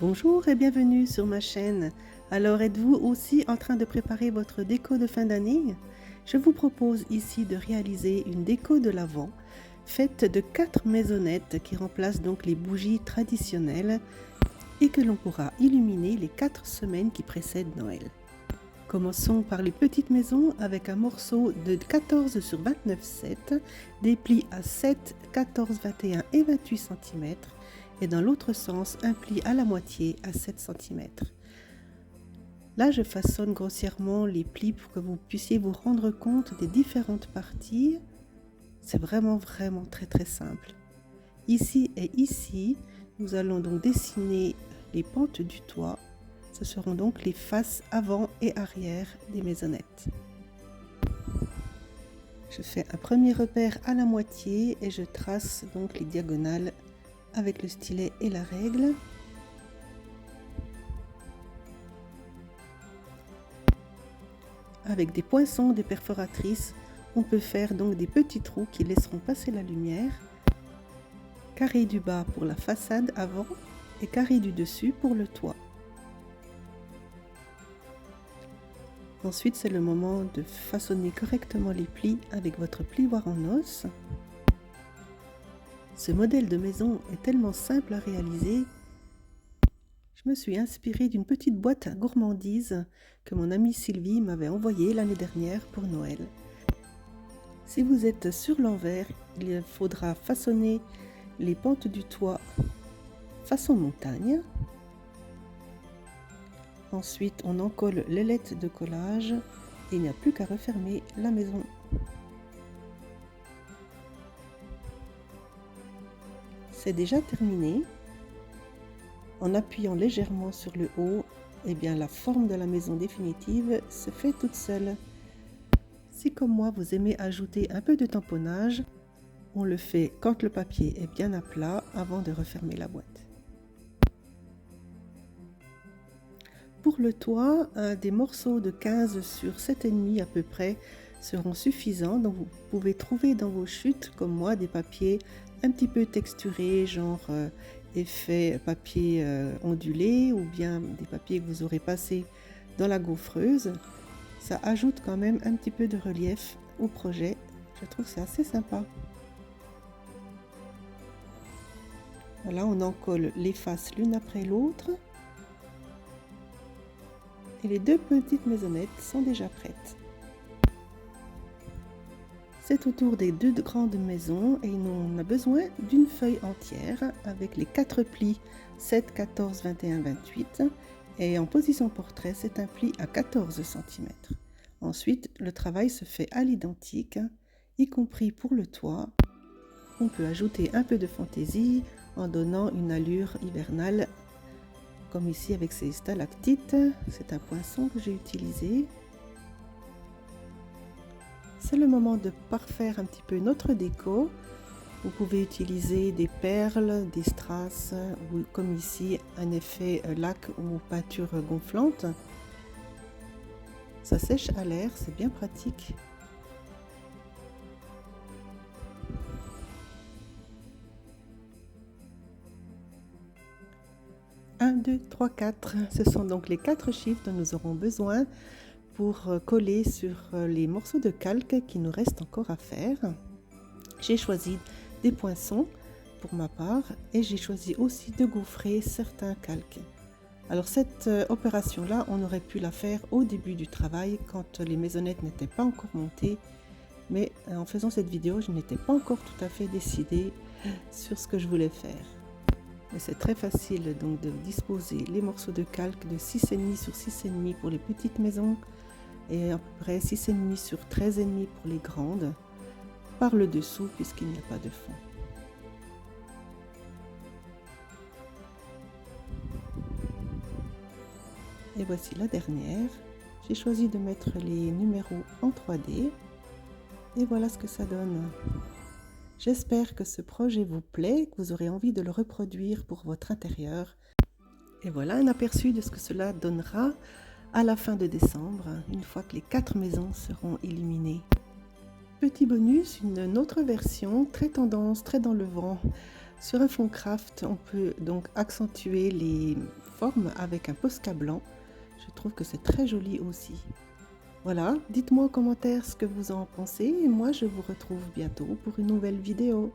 Bonjour et bienvenue sur ma chaîne. Alors êtes-vous aussi en train de préparer votre déco de fin d'année? Je vous propose ici de réaliser une déco de l'Avent faite de 4 maisonnettes qui remplacent donc les bougies traditionnelles et que l'on pourra illuminer les 4 semaines qui précèdent Noël. Commençons par les petites maisons avec un morceau de 14 sur 29,7, des plis à 7, 14, 21 et 28 cm et dans l'autre sens un pli à la moitié à 7 cm. Là je façonne grossièrement les plis pour que vous puissiez vous rendre compte des différentes parties. C'est vraiment très simple. Ici et ici, nous allons donc dessiner les pentes du toit. Ce seront donc les faces avant et arrière des maisonnettes. Je fais un premier repère à la moitié et je trace donc les diagonales avec le stylet et la règle. Avec des poinçons, des perforatrices, on peut faire donc des petits trous qui laisseront passer la lumière. Carré du bas pour la façade avant et carré du dessus pour le toit. Ensuite, c'est le moment de façonner correctement les plis avec votre plioir en os. Ce modèle de maison est tellement simple à réaliser. Je me suis inspirée d'une petite boîte à gourmandise que mon amie Sylvie m'avait envoyée l'année dernière pour Noël. Si vous êtes sur l'envers, il faudra façonner les pentes du toit façon montagne. Ensuite, on encolle l'ailette de collage et il n'y a plus qu'à refermer la maison. C'est déjà terminé. En appuyant légèrement sur le haut, eh bien, la forme de la maison définitive se fait toute seule. Si comme moi vous aimez ajouter un peu de tamponnage, on le fait quand le papier est bien à plat avant de refermer la boîte. Pour le toit, des morceaux de 15 sur 7,5 à peu près seront suffisants. Donc vous pouvez trouver dans vos chutes, comme moi, des papiers un petit peu texturés, genre effet papier ondulé, ou bien des papiers que vous aurez passés dans la gaufreuse. Ça ajoute quand même un petit peu de relief au projet. Je trouve que c'est assez sympa. Voilà, on encolle les faces l'une après l'autre. Et les deux petites maisonnettes sont déjà prêtes. C'est autour des deux grandes maisons et on a besoin d'une feuille entière avec les 4 plis 7, 14, 21, 28 et en position portrait c'est un pli à 14 cm. Ensuite le travail se fait à l'identique, y compris pour le toit. On peut ajouter un peu de fantaisie en donnant une allure hivernale comme ici avec ces stalactites. C'est un poinçon que j'ai utilisé. C'est le moment de parfaire un petit peu notre déco. Vous pouvez utiliser des perles, des strass ou comme ici un effet lac ou peinture gonflante. Ça sèche à l'air, c'est bien pratique. Un, 2, 3, 4. Ce sont donc les 4 chiffres dont nous aurons besoin pour coller sur les morceaux de calque qui nous restent encore à faire. J'ai choisi des poinçons pour ma part et j'ai choisi aussi de gaufrer certains calques. Alors cette opération-là, on aurait pu la faire au début du travail quand les maisonnettes n'étaient pas encore montées. Mais en faisant cette vidéo, je n'étais pas encore tout à fait décidée sur ce que je voulais faire. Mais c'est très facile donc de disposer les morceaux de calque de 6,5 sur 6,5 pour les petites maisons et à peu près 6,5 sur 13,5 pour les grandes par le dessous puisqu'il n'y a pas de fond. Et voici la dernière. J'ai choisi de mettre les numéros en 3D et voilà ce que ça donne. J'espère que ce projet vous plaît, que vous aurez envie de le reproduire pour votre intérieur. Et voilà un aperçu de ce que cela donnera à la fin de décembre, une fois que les 4 maisons seront illuminées. Petit bonus, une autre version, très tendance, très dans le vent, Sur un fond craft, on peut donc accentuer les formes avec un Posca blanc. Je trouve que c'est très joli aussi. Voilà, dites-moi en commentaire ce que vous en pensez et moi je vous retrouve bientôt pour une nouvelle vidéo.